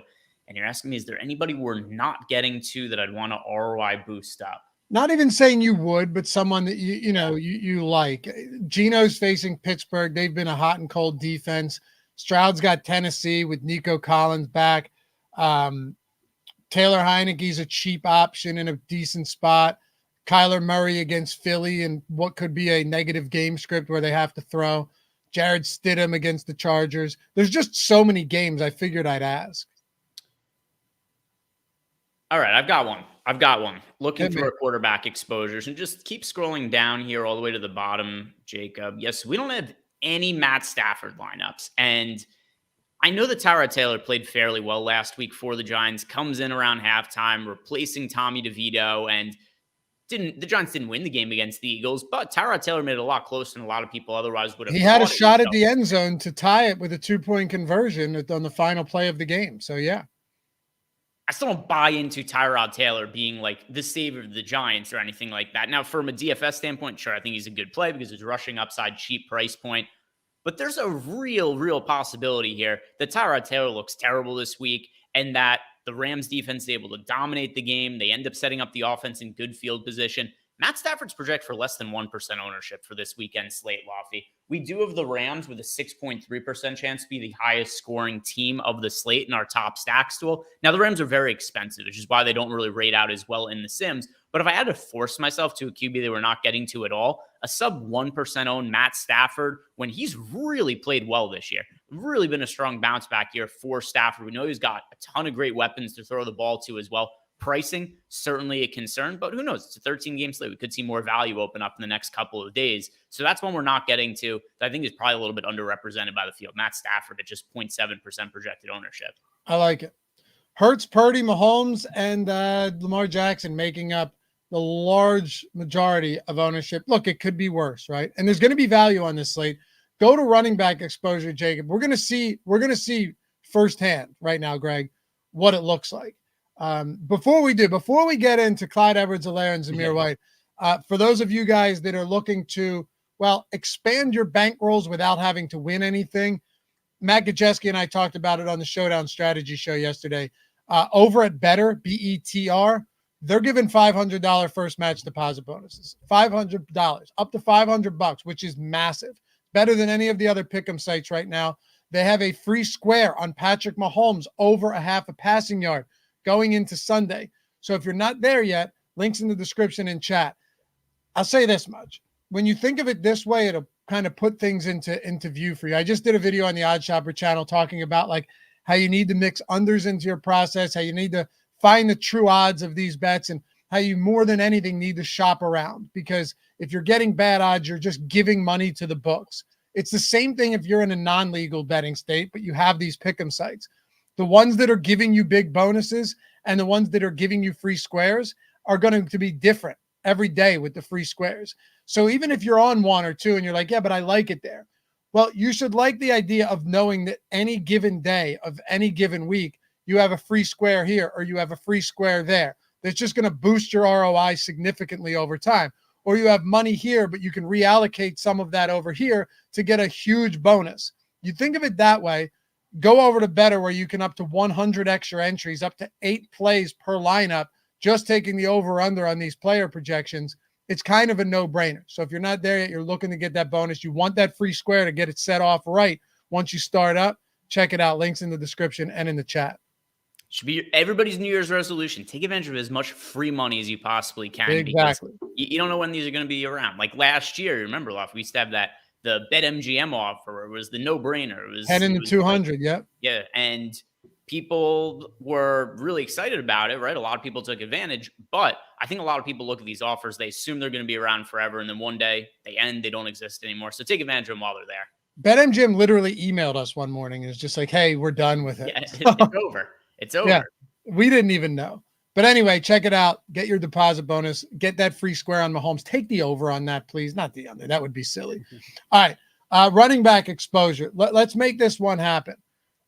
And you're asking me, is there anybody we're not getting to that I'd want to ROI boost up? Not even saying you would, but someone that you like. Geno's facing Pittsburgh. They've been a hot and cold defense. Stroud's got Tennessee with Nico Collins back. Taylor Heineke's a cheap option in a decent spot. Kyler Murray against Philly and what could be a negative game script where they have to throw. Jared Stidham against the Chargers. There's just so many games I figured I'd ask. All right, I've got one. Looking through our quarterback exposures and just keep scrolling down here all the way to the bottom, Jacob. Yes, we don't have any Matt Stafford lineups. And I know that Tyrod Taylor played fairly well last week for the Giants, comes in around halftime, replacing Tommy DeVito, and the Giants didn't win the game against the Eagles, but Tyrod Taylor made it a lot closer than a lot of people otherwise would have. He had a shot at the end zone to tie it with a 2-point conversion on the final play of the game. So, yeah. I still don't buy into Tyrod Taylor being like the savior of the Giants or anything like that. Now, from a DFS standpoint, sure, I think he's a good play because it's rushing upside, cheap price point. But there's a real possibility here that Tyrod Taylor looks terrible this week and that the Rams defense is able to dominate the game. They end up setting up the offense in good field position. Matt Stafford's project for less than 1% ownership for this weekend slate, Lofty. We do have the Rams with a 6.3% chance to be the highest scoring team of the slate in our top stacks tool. Now, the Rams are very expensive, which is why they don't really rate out as well in the Sims. But if I had to force myself to a QB they were not getting to at all, a sub 1% owned Matt Stafford, when he's really played well this year, really been a strong bounce back year for Stafford. We know he's got a ton of great weapons to throw the ball to as well. Pricing, certainly a concern, but who knows? It's a 13-game slate. We could see more value open up in the next couple of days. So that's one we're not getting to that I think is probably a little bit underrepresented by the field. Matt Stafford at just 0.7% projected ownership. I like it. Hurts, Purdy, Mahomes, and Lamar Jackson making up the large majority of ownership. Look, it could be worse, right? And there's going to be value on this slate. Go to running back exposure, Jacob. We're going to see firsthand right now, Greg, what it looks like. Before we get into Clyde Edwards-Helaire and Zamir White, for those of you guys that are looking to, expand your bankrolls without having to win anything, Matt Gajewski and I talked about it on the Showdown Strategy Show yesterday. Over at Better, BETR, they're giving $500 first match deposit bonuses. $500, up to $500, which is massive. Better than any of the other pick'em sites right now. They have a free square on Patrick Mahomes over a half a passing yard going into Sunday. So if you're not there yet, links in the description and chat. I'll say this much. When you think of it this way, it'll kind of put things into view for you. I just did a video on the Odd Shopper channel talking about like how you need to mix unders into your process, how you need to find the true odds of these bets, and how you more than anything need to shop around, because if you're getting bad odds, you're just giving money to the books. It's the same thing if you're in a non-legal betting state, but you have these pick'em sites. The ones that are giving you big bonuses and the ones that are giving you free squares are going to be different every day with the free squares. So even if you're on one or two and you're like, yeah, but I like it there. Well, you should like the idea of knowing that any given day of any given week, you have a free square here or you have a free square there. That's just going to boost your ROI significantly over time. Or you have money here, but you can reallocate some of that over here to get a huge bonus. You think of it that way, go over to Better where you can up to 100 extra entries, up to 8 plays per lineup, just taking the over-under on these player projections. It's kind of a no-brainer. So if you're not there yet, you're looking to get that bonus, you want that free square to get it set off right once you start up, check it out. Links in the description and in the chat. Should be everybody's New Year's resolution. Take advantage of as much free money as you possibly can. Exactly. You don't know when these are going to be around. Like last year, remember, we used to have the BetMGM offer. It was the no-brainer. It was 10 in the 200, yep. Yeah, and people were really excited about it, right? A lot of people took advantage, but I think a lot of people look at these offers, they assume they're going to be around forever, and then one day they end, they don't exist anymore. So take advantage of them while they're there. BetMGM literally emailed us one morning and it's just like, hey, we're done with it. Yeah, it's over. It's over. Yeah, we didn't even know. But anyway, check it out. Get your deposit bonus. Get that free square on Mahomes. Take the over on that, please. Not the under. That would be silly. All right. Running back exposure. Let's make this one happen.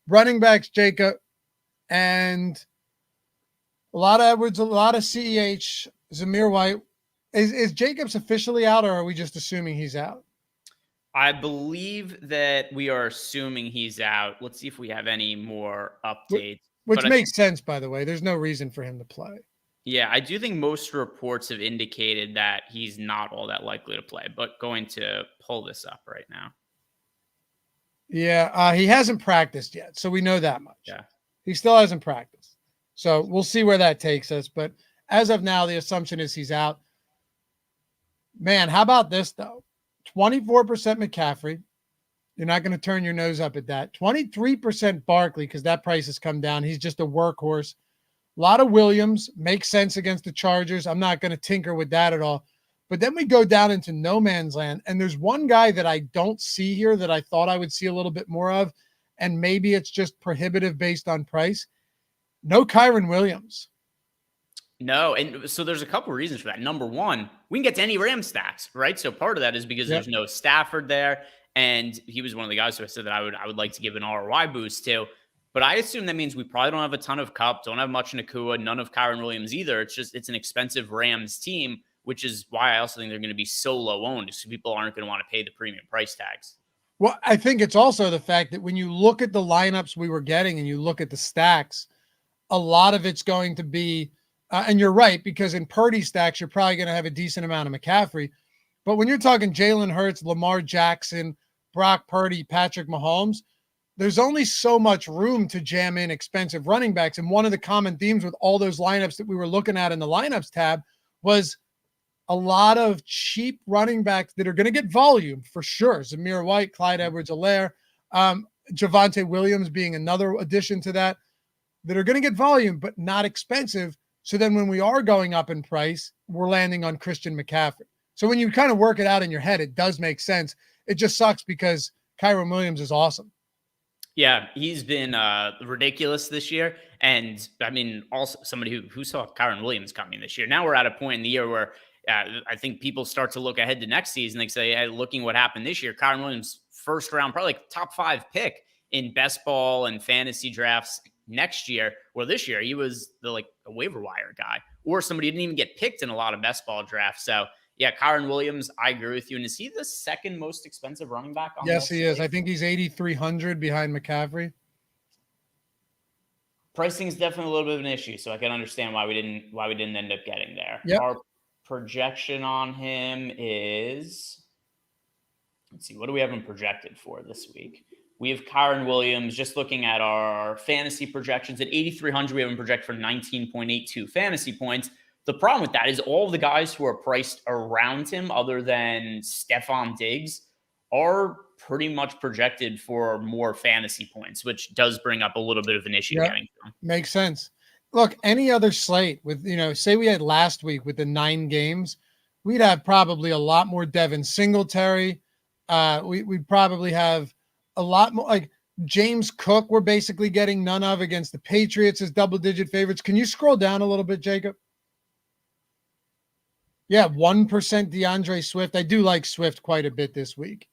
Running backs, Jacob, and a lot of Edwards, a lot of CEH, Zamir White. Is Jacobs officially out, or are we just assuming he's out? I believe that we are assuming he's out. Let's see if we have any more updates. Which makes sense, by the way. There's no reason for him to play. Yeah, I do think most reports have indicated that he's not all that likely to play, but going to pull this up right now. Yeah, he hasn't practiced yet, so we know that much. Yeah. He still hasn't practiced. So we'll see where that takes us. But as of now, the assumption is he's out. Man, how about this, though? 24% McCaffrey. You're not going to turn your nose up at that. 23% Barkley, because that price has come down. He's just a workhorse. A lot of Williams. Makes sense against the Chargers. I'm not going to tinker with that at all. But then we go down into no man's land. And there's one guy that I don't see here that I thought I would see a little bit more of. And maybe it's just prohibitive based on price. No Kyron Williams. No, and so there's a couple of reasons for that. Number one, we can get to any Rams stacks, right? So part of that is because there's no Stafford there. And he was one of the guys who I said that I would like to give an ROI boost to. But I assume that means we probably don't have a ton of Kupp, don't have much Nakua, none of Kyron Williams either. It's an expensive Rams team, which is why I also think they're going to be so low owned, so people aren't going to want to pay the premium price tags. Well, I think it's also the fact that when you look at the lineups we were getting and you look at the stacks, a lot of it's going to be, and you're right, because in Purdy stacks, you're probably going to have a decent amount of McCaffrey. But when you're talking Jalen Hurts, Lamar Jackson, Brock Purdy, Patrick Mahomes, there's only so much room to jam in expensive running backs. And one of the common themes with all those lineups that we were looking at in the lineups tab was a lot of cheap running backs that are going to get volume for sure. Zamir White, Clyde Edwards-Helaire, Javonte Williams being another addition to that are going to get volume, but not expensive. So then when we are going up in price, we're landing on Christian McCaffrey. So when you kind of work it out in your head, it does make sense. It just sucks because Kyron Williams is awesome. Yeah, he's been ridiculous this year. And I mean, also somebody who saw Kyron Williams coming this year. Now we're at a point in the year where I think people start to look ahead to next season. They say, hey, looking what happened this year, Kyron Williams, first round, probably like top 5 pick in best ball and fantasy drafts next year. Well, this year he was a waiver wire guy, or somebody who didn't even get picked in a lot of best ball drafts. So yeah, Kyron Williams, I agree with you. And is he the second most expensive running back on Yes, the he is. I think he's 8,300 behind McCaffrey. Pricing is definitely a little bit of an issue, so I can understand why we didn't end up getting there. Yep. Our projection on him is, let's see, what do we have him projected for this week? We have Kyron Williams, just looking at our fantasy projections, at 8,300, we have him projected for 19.82 fantasy points. The problem with that is all the guys who are priced around him, other than Stephon Diggs, are pretty much projected for more fantasy points, which does bring up a little bit of an issue. Yep. Getting to him. Makes sense. Look, any other slate with, say we had last week with the 9 games, we'd have probably a lot more Devin Singletary. We'd probably have a lot more, like James Cook, we're basically getting none of against the Patriots as double-digit favorites. Can you scroll down a little bit, Jacob? Yeah, 1% DeAndre Swift. I do like Swift quite a bit this week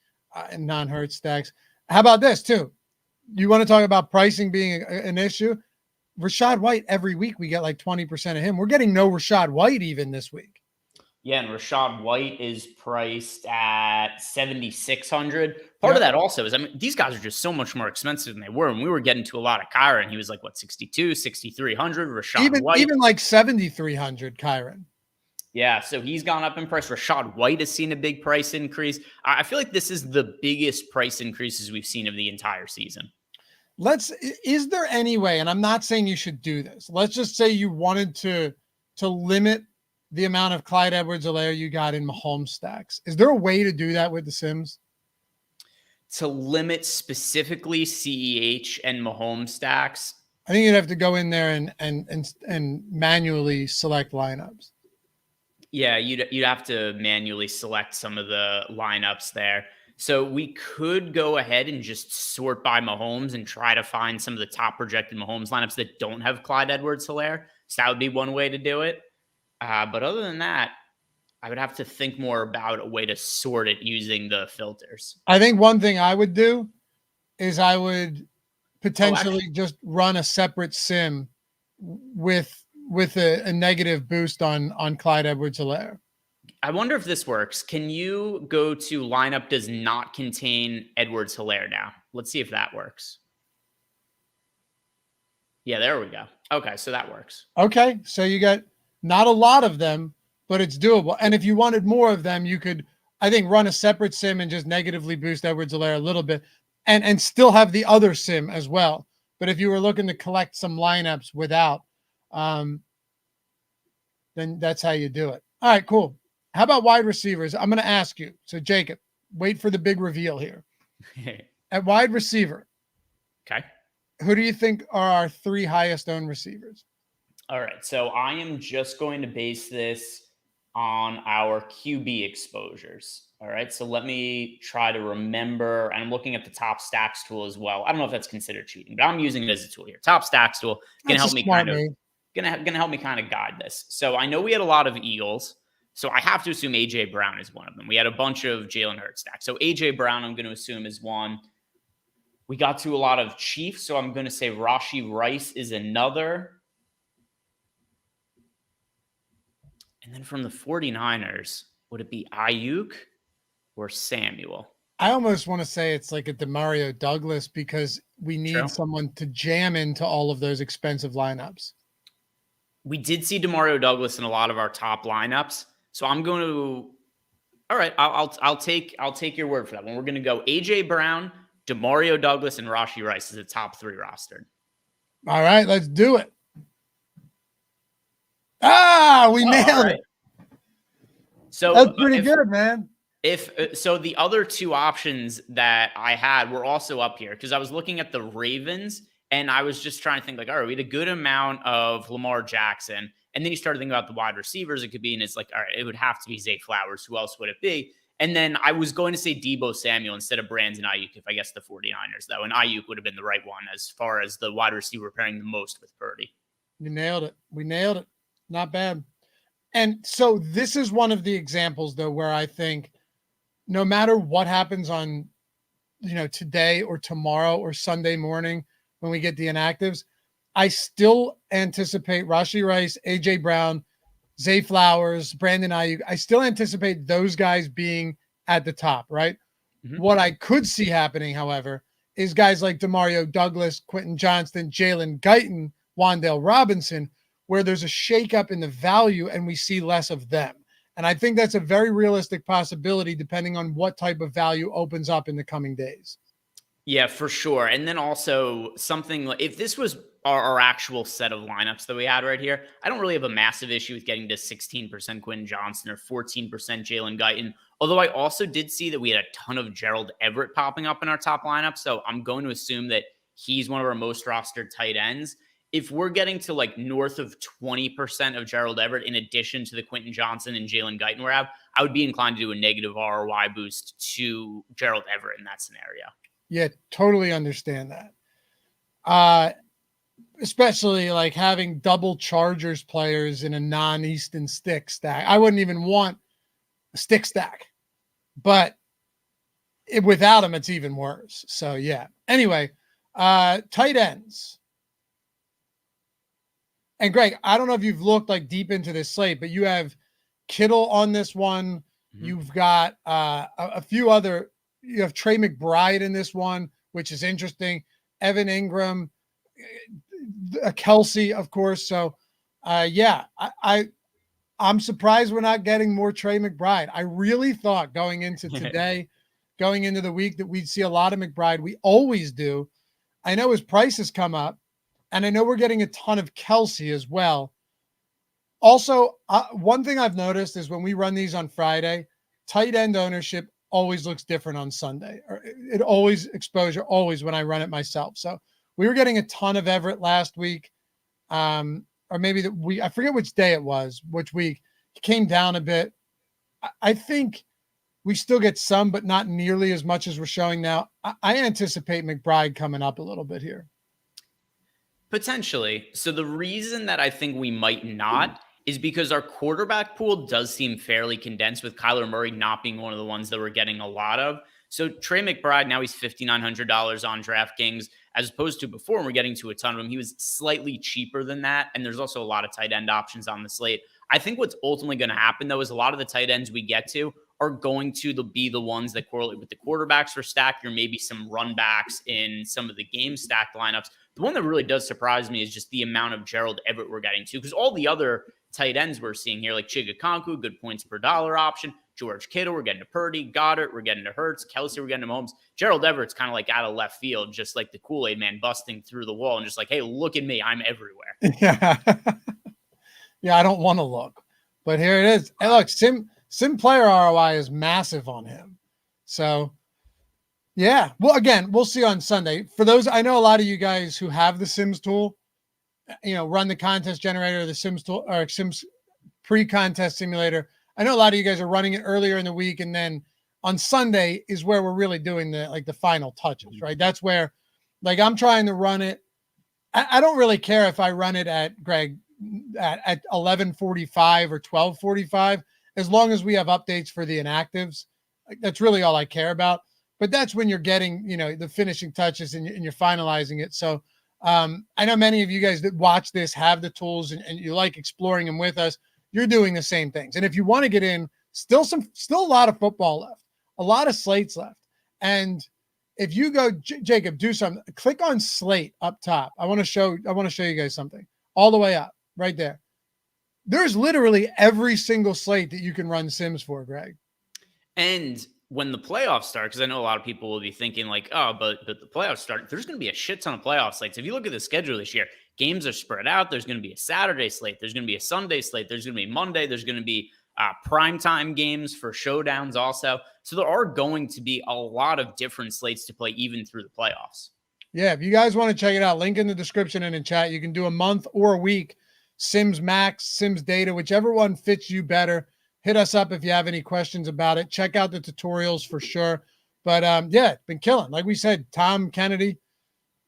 in non-hurt stacks. How about this, too? You want to talk about pricing being an issue? Rachaad White, every week we get like 20% of him. We're getting no Rachaad White even this week. Yeah, and Rachaad White is priced at 7,600. Part of that also is, I mean, these guys are just so much more expensive than they were. And we were getting to a lot of Kyron. He was like, what, 62, 6,300? Rachaad White. Even like 7,300 Kyron. Yeah, so he's gone up in price. Rachaad White has seen a big price increase. I feel like this is the biggest price increases we've seen of the entire season. Is there any way, and I'm not saying you should do this, let's just say you wanted to limit the amount of Clyde Edwards-Helaire you got in Mahomes stacks. Is there a way to do that with the Sims? To limit specifically CEH and Mahomes stacks? I think you'd have to go in there and manually select lineups. Yeah, you'd have to manually select some of the lineups there. So we could go ahead and just sort by Mahomes and try to find some of the top projected Mahomes lineups that don't have Clyde Edwards-Helaire. So that would be one way to do it. But other than that, I would have to think more about a way to sort it using the filters. I think one thing I would do is I would potentially just run a separate sim with a negative boost on Clyde Edwards-Helaire. I wonder if this works. Can you go to lineup does not contain Edwards-Helaire now? Let's see if that works. Yeah, there we go. Okay, so that works. Okay, so you got not a lot of them, but it's doable. And if you wanted more of them, you could, I think, run a separate sim and just negatively boost Edwards-Helaire a little bit and still have the other sim as well. But if you were looking to collect some lineups without, then that's how you do it. All right, cool. How about wide receivers? I'm going to ask you. So, Jacob, wait for the big reveal here. At wide receiver, okay, who do you think are our 3 highest owned receivers? All right, so I am just going to base this on our QB exposures. All right, so let me try to remember, and I'm looking at the top stacks tool as well. I don't know if that's considered cheating, but I'm using it as a tool here. Top stacks tool can help me kind of gonna help me kind of guide this. So I know we had a lot of Eagles. So I have to assume A.J. Brown is one of them. We had a bunch of Jalen Hurts stacks. So A.J. Brown, I'm going to assume, is one. We got to a lot of Chiefs, so I'm going to say Rashee Rice is another. And then from the 49ers, would it be Ayuk or Samuel? I almost want to say it's like a Demario Douglas because we need someone to jam into all of those expensive lineups. We did see Demario Douglas in a lot of our top lineups. So I'm going to, all right, I'll take your word for that one. We're going to go A.J. Brown, Demario Douglas, and Rashee Rice as the top 3 rostered. All right, let's do it. We nailed it. So that's pretty good, man. So the other 2 options that I had were also up here because I was looking at the Ravens and I was just trying to think like, all right, we had a good amount of Lamar Jackson. And then you started thinking about the wide receivers it could be, and it's like, all right, it would have to be Zay Flowers. Who else would it be? And then I was going to say Deebo Samuel instead of Brandon Ayuk if I guessed the 49ers, though. And Ayuk would have been the right one as far as the wide receiver pairing the most with Purdy. You nailed it. We nailed it. Not bad. And so this is one of the examples, though, where I think no matter what happens on, today or tomorrow or Sunday morning when we get the inactives, I still anticipate Rashee Rice, A.J. Brown, Zay Flowers, Brandon Ayuk. I still anticipate those guys being at the top, right? Mm-hmm. What I could see happening, however, is guys like Demario Douglas, Quentin Johnston, Jalen Guyton, Wan'Dale Robinson, where there's a shakeup in the value and we see less of them. And I think that's a very realistic possibility depending on what type of value opens up in the coming days. Yeah, for sure. And then also something like if this was our actual set of lineups that we had right here, I don't really have a massive issue with getting to 16% Quentin Johnston or 14% Jalen Guyton. Although I also did see that we had a ton of Gerald Everett popping up in our top lineup. So I'm going to assume that he's one of our most rostered tight ends. If we're getting to like north of 20% of Gerald Everett, in addition to the Quentin Johnston and Jalen Guyton we have, I would be inclined to do a negative ROI boost to Gerald Everett in that scenario. Yeah, totally understand that. Especially like having double Chargers players in a non-Easton stick stack. I wouldn't even want a stick stack, but without them, it's even worse. So yeah. Anyway, tight ends. And Greg, I don't know if you've looked like deep into this slate, but you have Kittle on this one. Mm-hmm. You've got a few other. You have Trey McBride in this one, which is interesting. Evan Ingram, Kelsey, of course. So, yeah, I'm surprised we're not getting more Trey McBride. I really thought going into today, going into the week, that we'd see a lot of McBride. We always do. I know his price has come up. And I know we're getting a ton of Kelsey as well. Also, one thing I've noticed is when we run these on Friday, tight end ownership always looks different on Sunday. Or it always exposure, always when I run it myself. So we were getting a ton of Everett last week. Or maybe I forget which day it was, which week. It came down a bit. I think we still get some, but not nearly as much as we're showing now. I anticipate McBride coming up a little bit here. Potentially. So the reason that I think we might not is because our quarterback pool does seem fairly condensed, with Kyler Murray not being one of the ones that we're getting a lot of. So Trey McBride, now he's $5,900 on DraftKings, as opposed to before when we're getting to a ton of him. He was slightly cheaper than that. And there's also a lot of tight end options on the slate. I think what's ultimately going to happen, though, is a lot of the tight ends we get to are going to be the ones that correlate with the quarterbacks for stacked, or maybe some run backs in some of the game stacked lineups. The one that really does surprise me is just the amount of Gerald Everett we're getting to, because all the other tight ends we're seeing here, like Chigakonku, good points per dollar option, George Kittle, we're getting to Purdy, Goddard, we're getting to Hurts, Kelsey, we're getting to Mahomes. Gerald Everett's kind of like out of left field, just like the Kool-Aid man busting through the wall and just like, hey, look at me, I'm everywhere. Yeah. Yeah, I don't want to look, but here it is. Hey, look, Sim player ROI is massive on him. So, yeah. Well, again, we'll see on Sunday. For those, I know a lot of you guys who have the Sims tool, run the contest generator, the Sims tool, or Sims pre-contest simulator. I know a lot of you guys are running it earlier in the week, and then on Sunday is where we're really doing the final touches, right? That's where, like, I'm trying to run it. I don't really care if I run it at Greg at 11:45 or 12:45, as long as we have updates for the inactives. That's really all I care about. But that's when you're getting, the finishing touches and you're finalizing it. So I know many of you guys that watch this have the tools and you like exploring them with us. You're doing the same things. And if you want to get in, still a lot of football left, a lot of slates left. And if you go, Jacob, do something, click on slate up top. I want to show you guys something all the way up right there. There's literally every single slate that you can run Sims for, Greg. And when the playoffs start, because I know a lot of people will be thinking like, oh, but the playoffs start, there's going to be a shit ton of playoff slates. If you look at the schedule this year, games are spread out. There's going to be a Saturday slate. There's going to be a Sunday slate. There's going to be Monday. There's going to be primetime games for showdowns also. So there are going to be a lot of different slates to play even through the playoffs. Yeah, if you guys want to check it out, link in the description and in chat. You can do a month or a week, Sims Max, Sims Data, whichever one fits you better. Hit us up if you have any questions about it. Check out the tutorials for sure. But yeah, been killing. Like we said, Tom Kennedy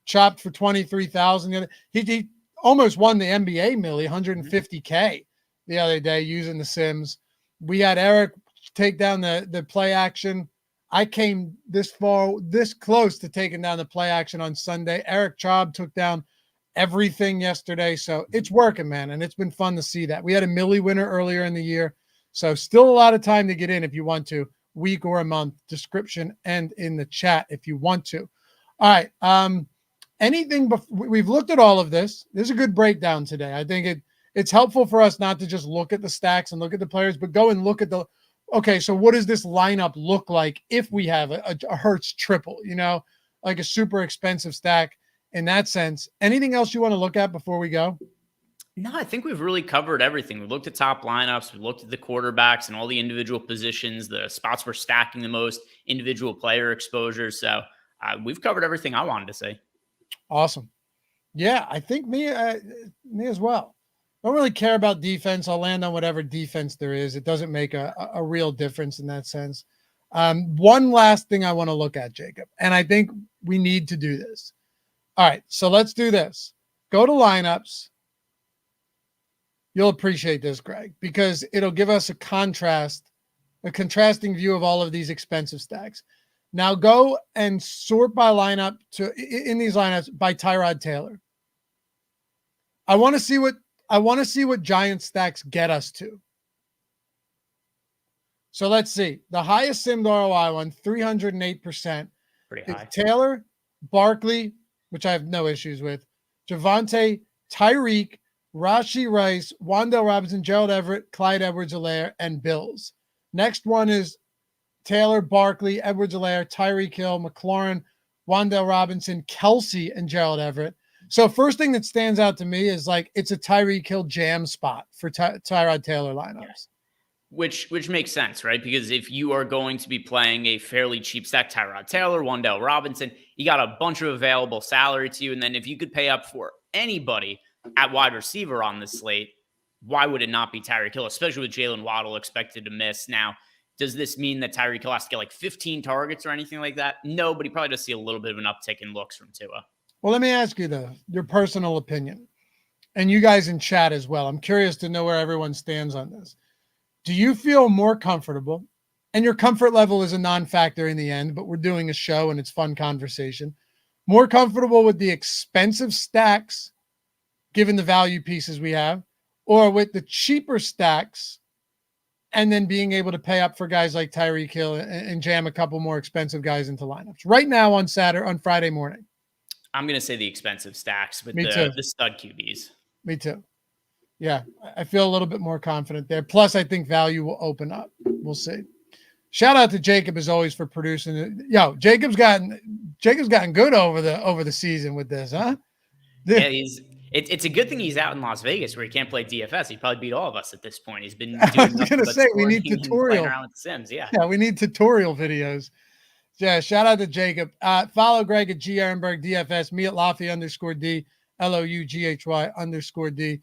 chopped for 23,000. He almost won the NBA milli, 150K the other day using the Sims. We had Eric take down the play action. I came this close to taking down the play action on Sunday. Eric Chaub took down everything yesterday. So it's working, man. And it's been fun to see that. We had a milli winner earlier in the year. So still a lot of time to get in if you want to, week or a month, description and in the chat if you want to. All right. Anything we've looked at all of this. There's a good breakdown today. I think it's helpful for us not to just look at the stacks and look at the players, but go and look at okay, so what does this lineup look like if we have a Hurts triple, like a super expensive stack in that sense? Anything else you want to look at before we go? No, I think we've really covered everything. We looked at top lineups. We looked at the quarterbacks and all the individual positions, the spots we're stacking the most, individual player exposure. So we've covered everything I wanted to say. Awesome. Yeah, I think me as well. Don't really care about defense. I'll land on whatever defense there is. It doesn't make a real difference in that sense. One last thing I want to look at, Jacob, and I think we need to do this. All right, so let's do this. Go to lineups. You'll appreciate this, Greg, because it'll give us a contrasting view of all of these expensive stacks. Now go and sort by lineup in these lineups by Tyrod Taylor. I want to see what Giant stacks get us to. So let's see. The highest simmed ROI one, 308%. Pretty high. Taylor, Barkley, which I have no issues with, Javonte, Tyreek, Rashee Rice, Wan'Dale Robinson, Gerald Everett, Clyde Edwards-Helaire, and Bills. Next one is Taylor, Barkley, Edwards-Helaire, Tyreek Hill, McLaurin, Wan'Dale Robinson, Kelsey, and Gerald Everett. So first thing that stands out to me is like it's a Tyreek Hill jam spot for Tyrod Taylor lineups. Yeah. Which makes sense, right? Because if you are going to be playing a fairly cheap stack, Tyrod Taylor, Wan'Dale Robinson, you got a bunch of available salary to you. And then if you could pay up for anybody at wide receiver on this slate, why would it not be Tyreek Hill, especially with Jalen Waddle expected to miss? Now, does this mean that Tyreek Hill has to get like 15 targets or anything like that? No, but he probably does see a little bit of an uptick in looks from Tua. Well, let me ask you, though, your personal opinion, and you guys in chat as well. I'm curious to know where everyone stands on this. Do you feel more comfortable? And your comfort level is a non-factor in the end, but we're doing a show and it's fun conversation. More comfortable with the expensive stacks, given the value pieces we have, or with the cheaper stacks and then being able to pay up for guys like Tyreek Hill and jam a couple more expensive guys into lineups right now on Friday morning? I'm going to say the expensive stacks with the stud QBs. Me too. Yeah, I feel a little bit more confident there. Plus, I think value will open up. We'll see. Shout out to Jacob as always for producing it. Yo, Jacob's gotten good over the season with this, huh? Yeah, it's a good thing he's out in Las Vegas where he can't play DFS. He'd probably beat all of us at this point. He's been doing I was going to say we need tutorial around with the Sims. Yeah, we need tutorial videos. Yeah, shout out to Jacob. Follow Greg at G Ehrenberg DFS. Me at Lofty_D, LOUGHY_D.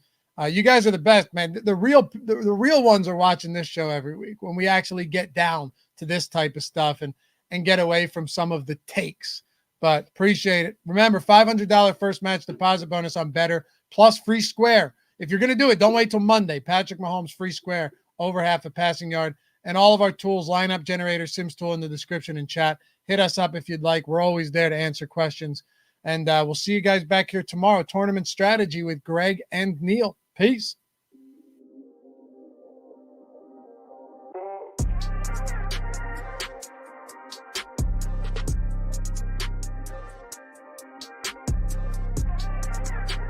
You guys are the best, man. The real ones are watching this show every week when we actually get down to this type of stuff and get away from some of the takes. But appreciate it. Remember, $500 first match deposit bonus on Better plus free square. If you're going to do it, don't wait till Monday. Patrick Mahomes free square, over half a passing yard, and all of our tools, lineup generator, Sims tool in the description and chat. Hit us up if you'd like. We're always there to answer questions. And we'll see you guys back here tomorrow. Tournament strategy with Greg and Neil. Peace.